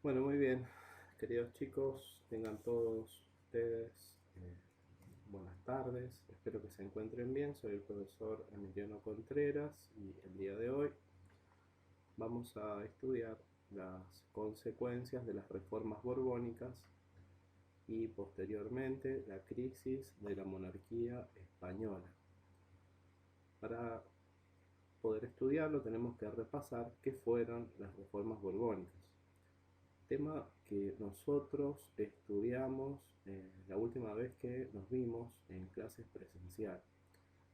Bueno, muy bien, queridos chicos, tengan todos ustedes buenas tardes, espero que se encuentren bien. Soy el profesor Emiliano Contreras y el día de hoy vamos a estudiar las consecuencias de las reformas borbónicas y posteriormente la crisis de la monarquía española. Para poder estudiarlo tenemos que repasar qué fueron las reformas borbónicas, tema que nosotros estudiamos la última vez que nos vimos en clases presencial,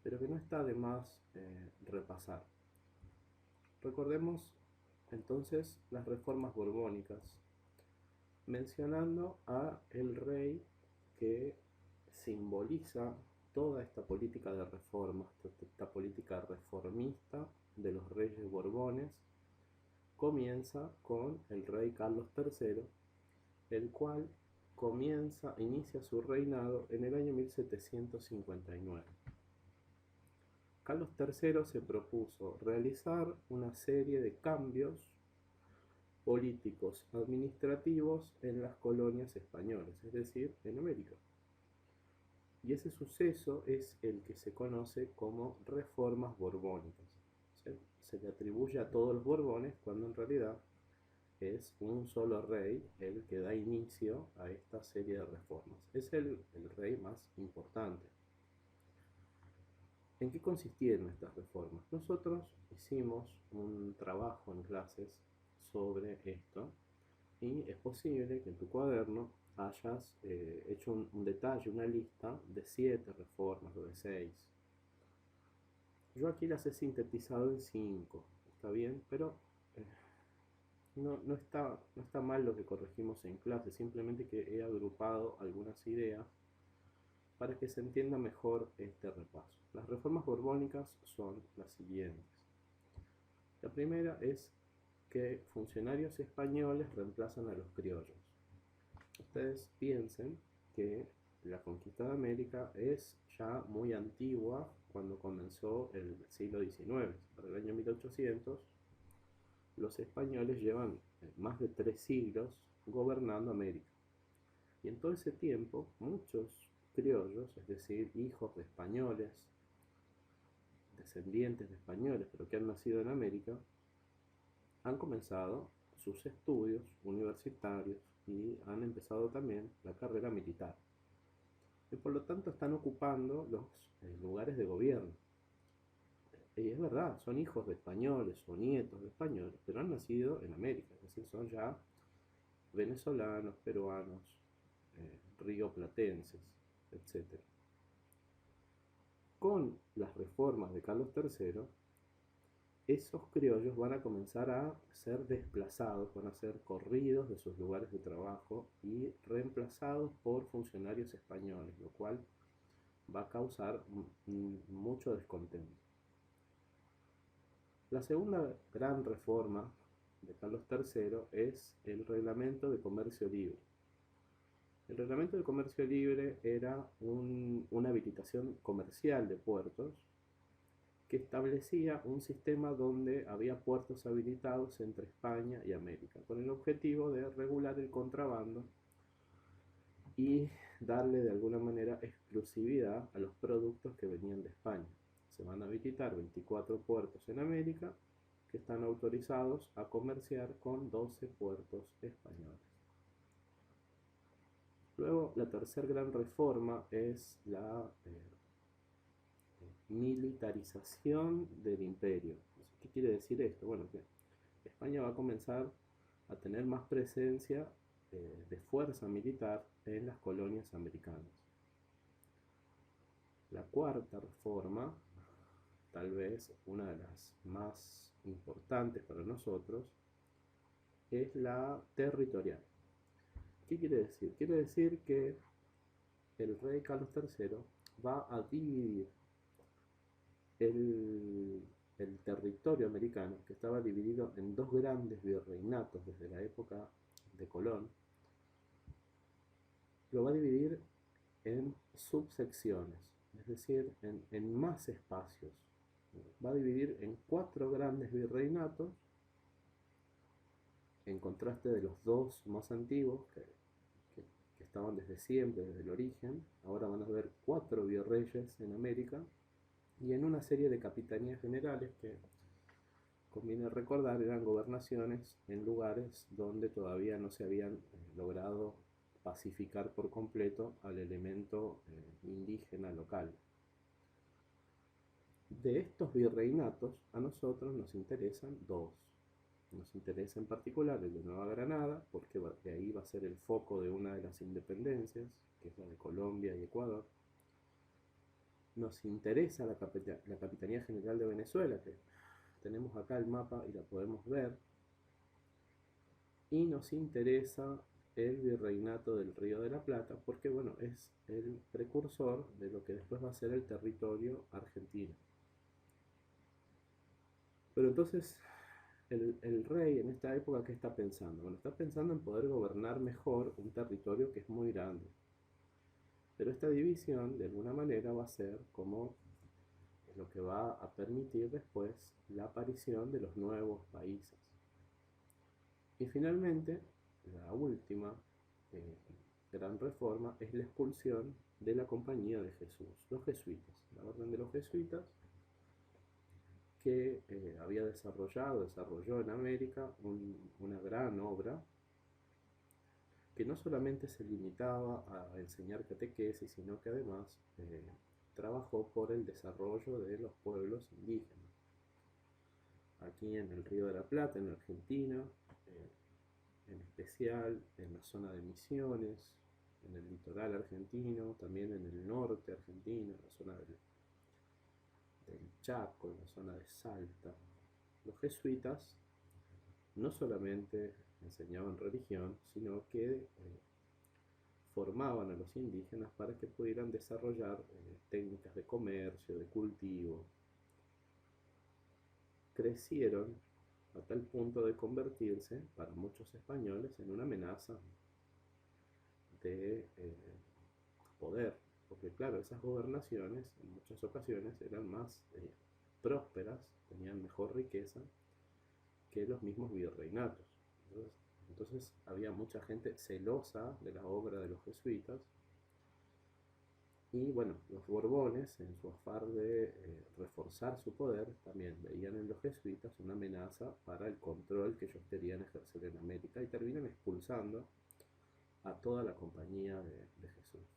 pero que no está de más repasar. Recordemos entonces las reformas borbónicas, mencionando a el rey que simboliza toda esta política de reformas, esta política reformista de los reyes borbones. Comienza con el rey Carlos III, el cual inicia su reinado en el año 1759. Carlos III se propuso realizar una serie de cambios políticos administrativos en las colonias españolas, es decir, en América. Y ese suceso es el que se conoce como reformas borbónicas. Se le atribuye a todos los borbones cuando en realidad es un solo rey el que da inicio a esta serie de reformas. Es el rey más importante. ¿En qué consistieron estas reformas? Nosotros hicimos un trabajo en clases sobre esto y es posible que en tu cuaderno hayas hecho un detalle, una lista de 7 reformas o de 6. Yo aquí las he sintetizado en 5, ¿está bien? Pero eh, no está mal lo que corregimos en clase, simplemente que he agrupado algunas ideas para que se entienda mejor este repaso. Las reformas borbónicas son las siguientes. La primera es que funcionarios españoles reemplazan a los criollos. Ustedes piensen que la conquista de América es ya muy antigua cuando comenzó el siglo XIX. Para el año 1800, los españoles llevan más de 3 siglos gobernando América. Y en todo ese tiempo, muchos criollos, es decir, hijos de españoles, descendientes de españoles, pero que han nacido en América, han comenzado sus estudios universitarios y han empezado también la carrera militar. Y por lo tanto están ocupando los lugares de gobierno. Y es verdad, son hijos de españoles o nietos de españoles, pero han nacido en América, es decir, son ya venezolanos, peruanos, rioplatenses, etcétera. Con las reformas de Carlos III, esos criollos van a comenzar a ser desplazados, van a ser corridos de sus lugares de trabajo y reemplazados por funcionarios españoles, lo cual va a causar mucho descontento. La segunda gran reforma de Carlos III es el Reglamento de Comercio Libre. El Reglamento de Comercio Libre era una habilitación comercial de puertos que establecía un sistema donde había puertos habilitados entre España y América, con el objetivo de regular el contrabando y darle de alguna manera exclusividad a los productos que venían de España. Se van a habilitar 24 puertos en América que están autorizados a comerciar con 12 puertos españoles. Luego, la tercera gran reforma es la militarización del imperio. ¿Qué quiere decir esto? Bueno, que España va a comenzar a tener más presencia de fuerza militar en las colonias americanas. La cuarta reforma, tal vez una de las más importantes para nosotros, es la territorial. ¿Qué quiere decir? Quiere decir que el rey Carlos III va a dividir el, el territorio americano, que estaba dividido en dos grandes virreinatos desde la época de Colón, lo va a dividir en subsecciones, es decir, en más espacios. Va a dividir en 4 grandes virreinatos en contraste de los dos más antiguos, que estaban desde siempre, desde el origen, ahora van a haber 4 virreyes en América y en una serie de capitanías generales que, conviene recordar, eran gobernaciones en lugares donde todavía no se habían logrado pacificar por completo al elemento indígena local. De estos virreinatos a nosotros nos interesan dos. Nos interesa en particular el de Nueva Granada, porque de ahí va a ser el foco de una de las independencias, que es la de Colombia y Ecuador. Nos interesa la Capitanía General de Venezuela, que tenemos acá el mapa y la podemos ver. Y nos interesa el Virreinato del Río de la Plata, porque bueno, es el precursor de lo que después va a ser el territorio argentino. Pero entonces, el rey en esta época, ¿qué está pensando? Bueno, está pensando en poder gobernar mejor un territorio que es muy grande. Pero esta división, de alguna manera, va a ser como lo que va a permitir después la aparición de los nuevos países. Y finalmente, la última gran reforma es la expulsión de la Compañía de Jesús, los jesuitas, la orden de los jesuitas, que desarrolló en América una gran obra que no solamente se limitaba a enseñar catequesis, sino que además trabajó por el desarrollo de los pueblos indígenas. Aquí en el Río de la Plata, en Argentina, en especial en la zona de Misiones, en el litoral argentino, también en el norte argentino, en la zona del Chaco, en la zona de Salta. Los jesuitas no solamente enseñaban religión, sino que formaban a los indígenas para que pudieran desarrollar técnicas de comercio, de cultivo. Crecieron a tal punto de convertirse, para muchos españoles, en una amenaza de poder, porque claro, esas gobernaciones en muchas ocasiones eran más prósperas, tenían mejor riqueza que los mismos virreinatos. Entonces había mucha gente celosa de la obra de los jesuitas. Y bueno, los Borbones, en su afán de reforzar su poder, también veían en los jesuitas una amenaza para el control que ellos querían ejercer en América y terminan expulsando a toda la compañía de Jesús.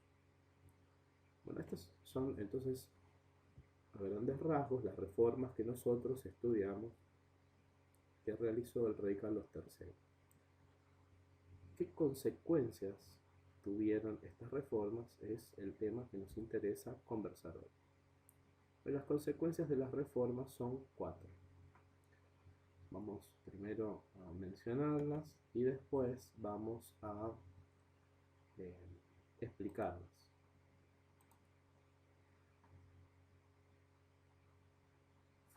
Bueno, estas son entonces, a grandes rasgos, las reformas que nosotros estudiamos que realizó el rey Carlos III. ¿Qué consecuencias tuvieron estas reformas? Es el tema que nos interesa conversar hoy. Pero las consecuencias de las reformas son 4. Vamos primero a mencionarlas y después vamos a explicarlas.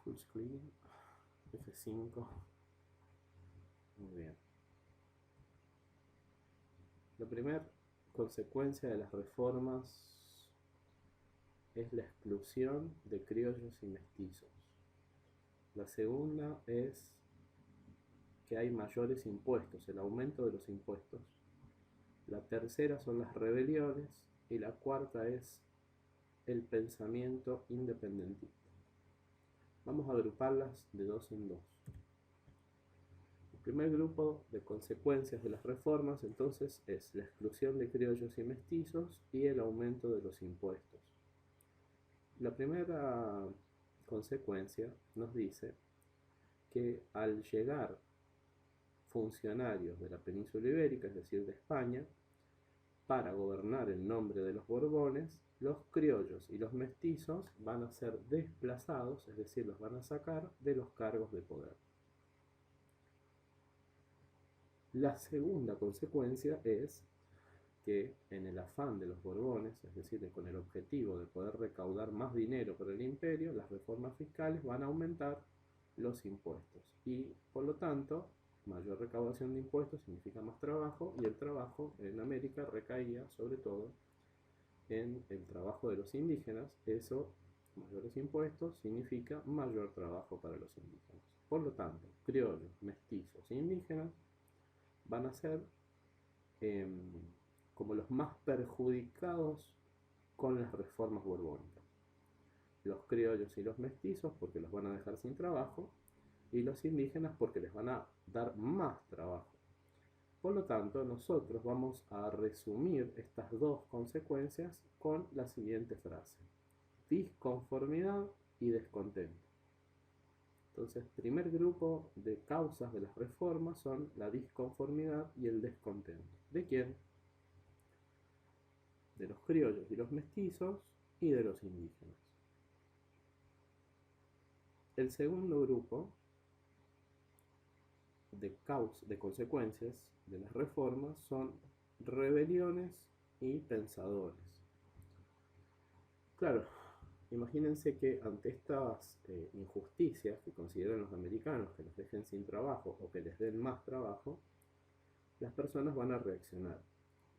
Full screen, F5. Muy bien. La primera consecuencia de las reformas es la exclusión de criollos y mestizos. La segunda es que hay mayores impuestos, el aumento de los impuestos. La tercera son las rebeliones y la cuarta es el pensamiento independentista. Vamos a agruparlas de dos en dos. El primer grupo de consecuencias de las reformas entonces es la exclusión de criollos y mestizos y el aumento de los impuestos. La primera consecuencia nos dice que al llegar funcionarios de la península ibérica, es decir, de España, para gobernar en nombre de los Borbones, los criollos y los mestizos van a ser desplazados, es decir, los van a sacar de los cargos de poder. La segunda consecuencia es que en el afán de los Borbones, es decir, con el objetivo de poder recaudar más dinero para el imperio, las reformas fiscales van a aumentar los impuestos y, por lo tanto, mayor recaudación de impuestos significa más trabajo, y el trabajo en América recaía sobre todo en el trabajo de los indígenas. Eso, mayores impuestos, significa mayor trabajo para los indígenas. Por lo tanto, criollos, mestizos e indígenas van a ser como los más perjudicados con las reformas borbónicas. Los criollos y los mestizos porque los van a dejar sin trabajo, y los indígenas porque les van a dar más trabajo. Por lo tanto, nosotros vamos a resumir estas dos consecuencias con la siguiente frase: disconformidad y descontento. Entonces, primer grupo de causas de las reformas son la disconformidad y el descontento. ¿De quién? De los criollos y los mestizos y de los indígenas. El segundo grupo de consecuencias de las reformas son rebeliones y pensadores. Claro, imagínense que ante estas injusticias que consideran los americanos, que los dejen sin trabajo o que les den más trabajo, las personas van a reaccionar.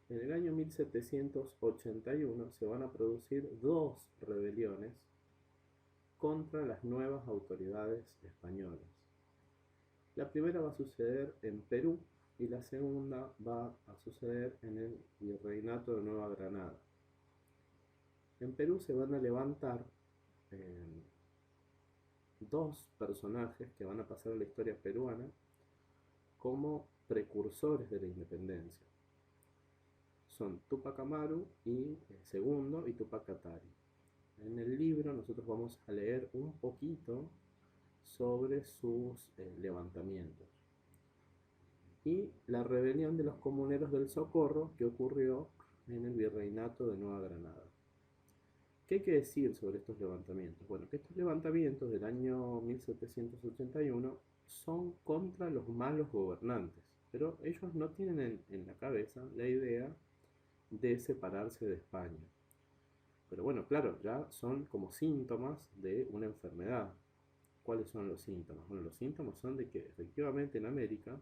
En el año 1781 se van a producir dos rebeliones contra las nuevas autoridades españolas. La primera va a suceder en Perú y la segunda va a suceder en el Virreinato de Nueva Granada. En Perú se van a levantar dos personajes que van a pasar a la historia peruana como precursores de la independencia. Son Túpac Amaru y Segundo y Túpac Katari. En el libro nosotros vamos a leer un poquito sobre sus levantamientos y la rebelión de los comuneros del Socorro que ocurrió en el Virreinato de Nueva Granada. ¿Qué hay que decir sobre estos levantamientos? Bueno, que estos levantamientos del año 1781 son contra los malos gobernantes, pero ellos no tienen en la cabeza la idea de separarse de España. Pero bueno, claro, ya son como síntomas de una enfermedad. ¿Cuáles son los síntomas? Bueno, los síntomas son de que efectivamente en América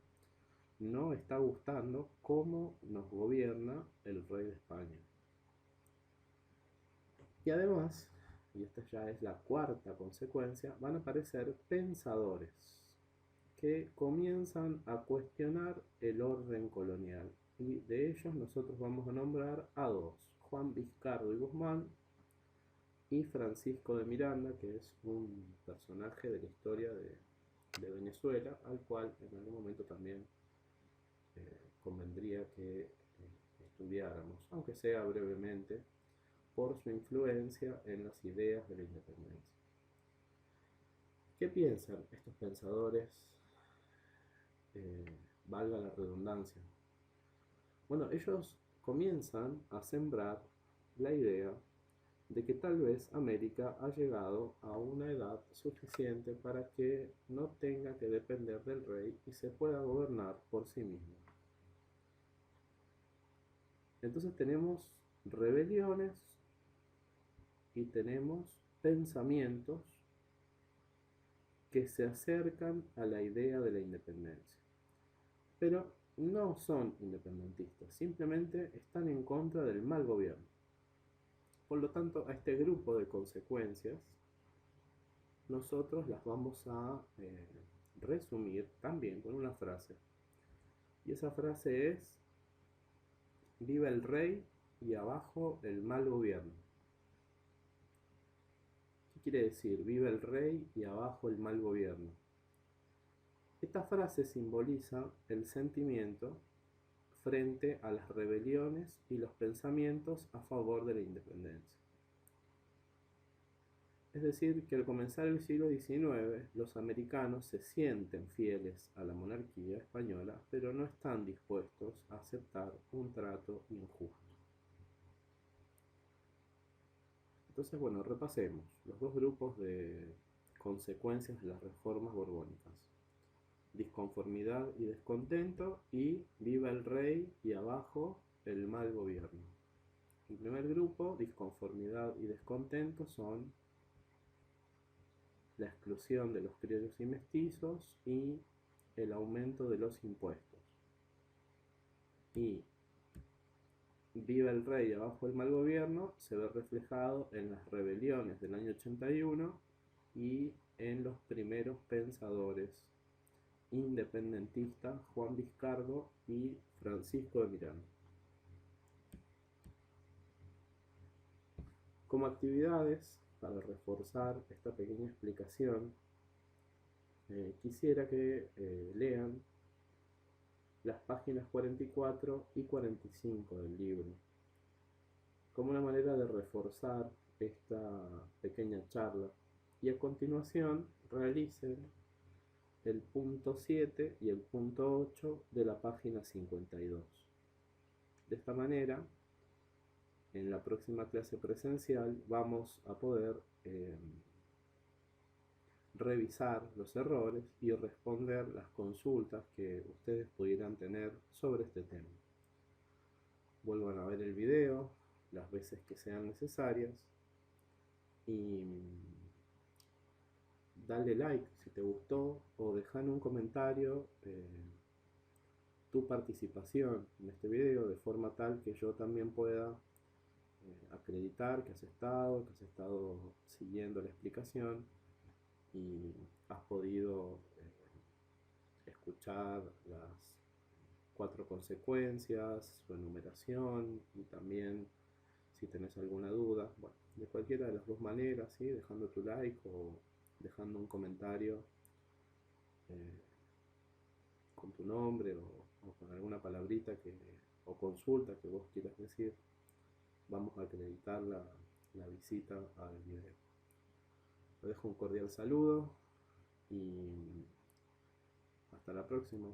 no está gustando cómo nos gobierna el rey de España. Y además, y esta ya es la cuarta consecuencia, van a aparecer pensadores que comienzan a cuestionar el orden colonial. Y de ellos nosotros vamos a nombrar a dos: Juan Vizcardo y Guzmán y Francisco de Miranda, que es un personaje de la historia de Venezuela, al cual en algún momento también convendría que estudiáramos, aunque sea brevemente, por su influencia en las ideas de la independencia. ¿Qué piensan estos pensadores? Valga la redundancia. Bueno, ellos comienzan a sembrar la idea de que tal vez América ha llegado a una edad suficiente para que no tenga que depender del rey y se pueda gobernar por sí mismo. Entonces tenemos rebeliones y tenemos pensamientos que se acercan a la idea de la independencia, pero no son independentistas, simplemente están en contra del mal gobierno. Por lo tanto, a este grupo de consecuencias nosotros las vamos a resumir también con una frase, y esa frase es: viva el rey y abajo el mal gobierno. ¿Qué quiere decir viva el rey y abajo el mal gobierno? Esta frase simboliza el sentimiento frente a las rebeliones y los pensamientos a favor de la independencia. Es decir, que al comenzar el siglo XIX, los americanos se sienten fieles a la monarquía española, pero no están dispuestos a aceptar un trato injusto. Entonces, bueno, repasemos los dos grupos de consecuencias de las reformas borbónicas: disconformidad y descontento, y viva el rey y abajo el mal gobierno. El primer grupo, disconformidad y descontento, son la exclusión de los criollos y mestizos y el aumento de los impuestos. Y viva el rey y abajo el mal gobierno se ve reflejado en las rebeliones del año 81 y en los primeros pensadores independentista Juan Vizcardo y Francisco de Miranda. Como actividades, para reforzar esta pequeña explicación, quisiera que lean las páginas 44 y 45 del libro, como una manera de reforzar esta pequeña charla, y a continuación realicen el punto 7 y el punto 8 de la página 52. De esta manera, en la próxima clase presencial vamos a poder revisar los errores y responder las consultas que ustedes pudieran tener sobre este tema. Vuelvan a ver el video las veces que sean necesarias y dale like si te gustó o dejan un comentario tu participación en este video, de forma tal que yo también pueda acreditar que has estado siguiendo la explicación y has podido escuchar las 4 consecuencias, su enumeración, y también si tenés alguna duda, bueno, de cualquiera de las dos maneras, ¿sí? Dejando tu like o dejando un comentario con tu nombre o con alguna palabrita o consulta que vos quieras decir, vamos a acreditar la visita al video. Les dejo un cordial saludo y hasta la próxima.